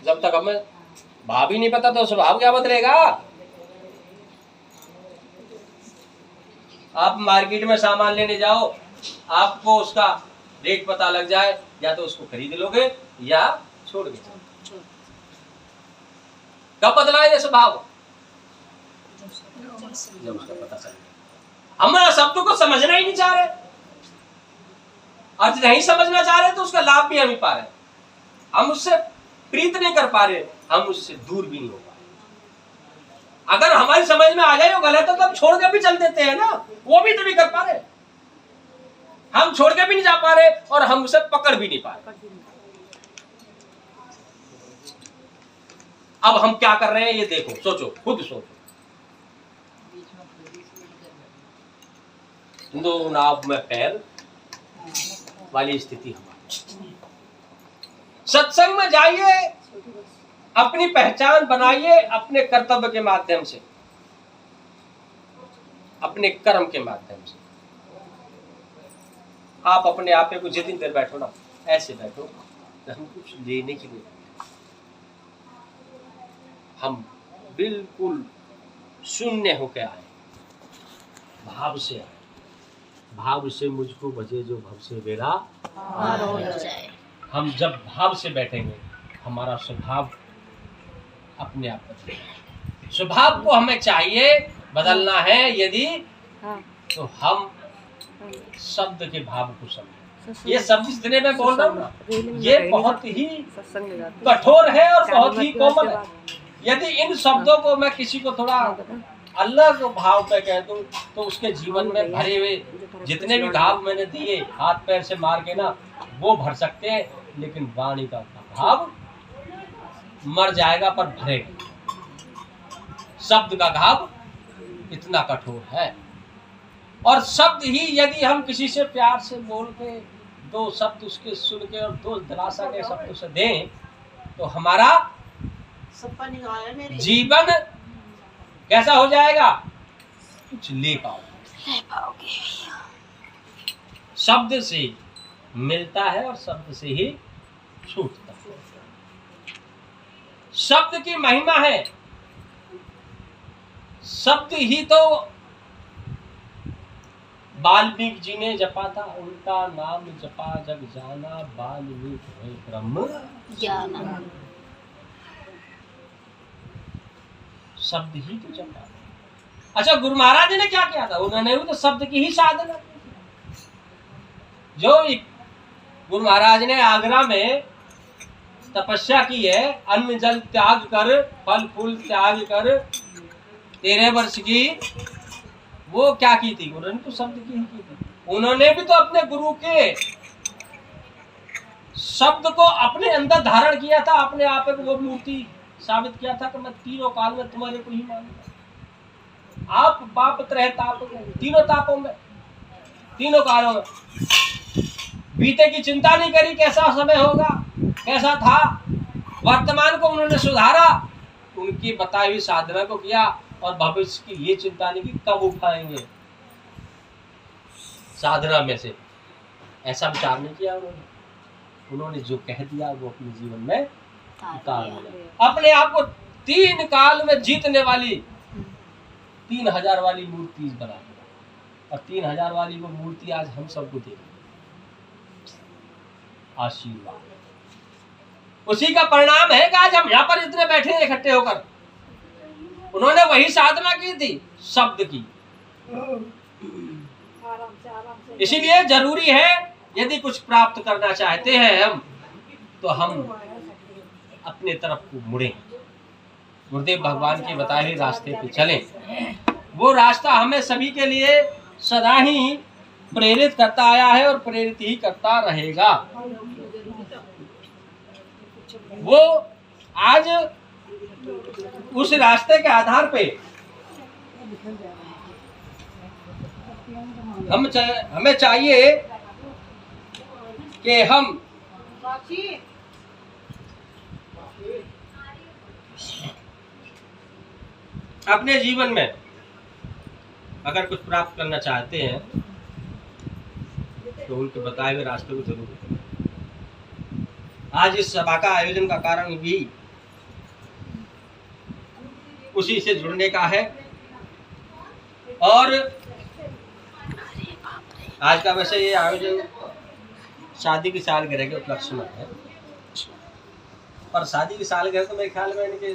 जब तक हमें भाव ही नहीं पता तो स्वभाव क्या बदलेगा। आप मार्केट में सामान लेने जाओ, आपको उसका रेट पता लग जाए, या तो उसको खरीद लोगे या छोड़ के जाओ। कब बदला है ये स्वभाव? जब उसका पता चल गया। हम शब्दों को समझना ही नहीं चाह रहे, अर्थ नहीं समझना चाह रहे तो उसका लाभ भी हम ही पा रहे, हम उससे प्रीत नहीं कर पा रहे, हम उससे दूर भी नहीं हो पा रहे। अगर हमारी समझ में आ जाए वो गलत है तो हम छोड़ के भी चल देते हैं ना, वो भी तो नहीं कर पा रहे, हम छोड़ के भी नहीं जा पा रहे और हम उसे पकड़ भी नहीं पा रहे। अब हम क्या कर रहे हैं ये देखो, सोचो, खुद सोचो। दो नाव में पैर वाली स्थिति हमारी। सत्संग में जाइए, अपनी पहचान बनाइए अपने कर्तव्य के माध्यम से, अपने कर्म के माध्यम से। आप अपने आप को जितनी देर बैठो ना, ऐसे बैठो हम कुछ लेने के लिए, हम बिल्कुल शून्य होकर आए, भाव से आए। भाव से मुझको भजे जो भव से मेरा पार हो जाए। हम जब भाव से बैठेंगे हमारा स्वभाव अपने आप बदलेगा। स्वभाव को हमें चाहिए बदलना है यदि तो हम शब्द के भाव को समझें। ये शब्द जितने मैं बोल रहा हूँ ना, ये बहुत ही कठोर है और बहुत ही कोमल है। यदि इन शब्दों को मैं किसी को थोड़ा अलग भाव पे कह दूं तो उसके जीवन में भरे हुए जितने भी घाव मैंने दिए हाथ पैर से मार के ना, वो भर सकते हैं, लेकिन वाणी का घाव मर जाएगा पर भरेगा। शब्द का घाव इतना कठोर है, और शब्द ही यदि हम किसी से प्यार से बोल के दो शब्द उसके सुन के और दो दिलासा के शब्द उसे दें तो हमारा जीवन कैसा हो जाएगा? कुछ ले पाओगे। शब्द से मिलता है और शब्द से ही छूटता है। शब्द की महिमा है, शब्द ही तो वाल्मीकि जी ने जपा था, उनका नाम जपा जग जाना, वाल्मीकि ब्रह्म ज्ञाना। शब्द ही तो जपा। अच्छा, गुरु महाराज ने क्या किया था? उन्होंने भी तो शब्द की ही साधना की। जो गुरु महाराज ने आगरा में तपस्या की है, अन्न जल त्याग कर, फल फूल त्याग कर 13 वर्ष की, वो क्या की थी? उन्होंने तो शब्द की ही की थी। उन्होंने भी तो अपने गुरु के शब्द को अपने अंदर धारण किया था, अपने आप को वो मूर्ति साबित किया था कि मैं तीनों काल में तुम्हारे को ही मानूंगा। आप पाप त्रय ताप, तीनों तापों में, तीनों कालों में बीते की चिंता नहीं करी, कैसा समय होगा, कैसा था। वर्तमान को उन्होंने सुधारा, उनकी बताई हुई साधना को किया, और भविष्य की ये चिंता नहीं की कब उठाएंगे साधना में से, ऐसा विचार नहीं किया उन्होंने जो कह दिया वो अपने जीवन में उतार लिया। अपने आप को 3 काल में जीतने वाली 3000 वाली मूर्ति बना दिया, और 3000 वाली वो मूर्ति आज हम सबको दे आशीर्वाद। उसी का परिणाम है कि आज हम यहाँ पर इतने बैठे हैं इकट्ठे होकर। उन्होंने वही साधना की थी, शब्द की। इसीलिए जरूरी है यदि कुछ प्राप्त करना चाहते हैं हम, तो हम अपने तरफ को मुड़ें, गुरुदेव भगवान के बताए हुए रास्ते पे चलें। वो रास्ता हमें सभी के लिए सदा ही प्रेरित करता आया है और प्रेरित ही करता रहेगा। वो आज उस रास्ते के आधार पे हमें चाहिए कि हम अपने जीवन में अगर कुछ प्राप्त करना चाहते हैं तो उनके बताए हुए रास्ते को जरूर। आज इस सभा का आयोजन का कारण भी उसी से जुड़ने का है। और आज का वैसे ये आयोजन शादी की सालगिरह के उपलक्ष्य में है, पर शादी की सालगिरह तो मेरे ख्याल में इनके